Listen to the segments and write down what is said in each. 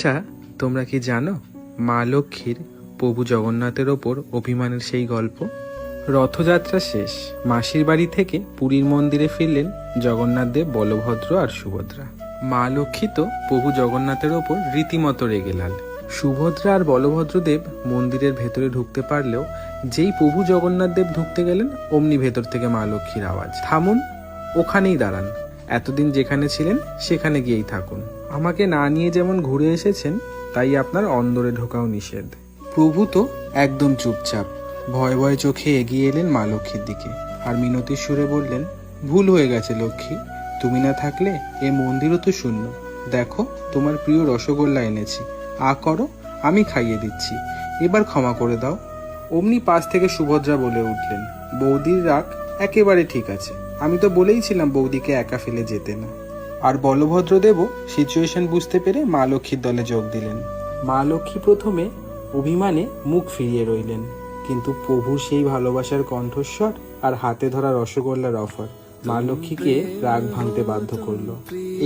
আচ্ছা, তোমরা কি জানো মা লক্ষ্মীর প্রভু জগন্নাথের ওপর অভিমানের সেই গল্প? রথযাত্রা শেষ, মাসির বাড়ি থেকে পুরীর মন্দিরে ফিরলেন জগন্নাথ দেব, বলভদ্র আর সুভদ্রা। মা লক্ষ্মী তো প্রভু জগন্নাথের ওপর রীতিমতো রেগে লাল। সুভদ্রা আর বলভদ্রদেব মন্দিরের ভেতরে ঢুকতে পারলেও যেই প্রভু জগন্নাথ দেব ঢুকতে গেলেন অমনি ভেতর থেকে মা লক্ষ্মীর আওয়াজ, থামুন, ওখানেই দাঁড়ান, এতদিন যেখানে ছিলেন সেখানে গিয়েই থাকুন। আমাকে না নিয়ে যেমন ঘুরে এসেছেন তাই আপনার অন্দরে ঢোকাও নিষেধ। প্রভু তো একদম চুপচাপ, ভয় ভয় চোখে এগিয়ে এলেন মা লক্ষ্মীর দিকে আর মিনতির সুরে বললেন, ভুল হয়ে গেছে লক্ষ্মী, তুমি না থাকলে এ মন্দিরও তো শূন্য। দেখো, তোমার প্রিয় রসগোল্লা এনেছি, করো, আমি খাইয়ে দিচ্ছি, এবার ক্ষমা করে দাও। অমনি পাশ থেকে সুভদ্রা বলে উঠলেন, বৌদির রাগ একেবারে ঠিক আছে, আমি তো বলেইছিলাম বৌদিকে একা ফেলে যেতে না। আর বলভদ্রদেবও সিচুয়েশন বুঝতে পেরে মা লক্ষ্মীর দলে যোগ দিলেন। মা লক্ষ্মী প্রথমে অভিমানে মুখ ফিরিয়ে রইলেন, কিন্তু প্রভুর সেই ভালোবাসার কণ্ঠস্বর আর হাতে ধরা রসগোল্লার অফার মা লক্ষ্মীকে রাগ ভাঙতে বাধ্য করলো।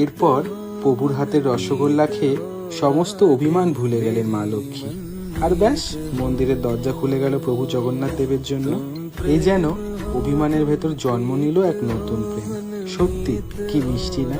এরপর প্রভুর হাতের রসগোল্লা খেয়ে সমস্ত অভিমান ভুলে গেলেন মা লক্ষ্মী। আর ব্যাস, মন্দিরের দরজা খুলে গেল প্রভু জগন্নাথ দেবের জন্য। এই যেন অভিমানের ভেতর জন্ম নিল এক নতুন প্রেম। সত্যি কি মিষ্টি না?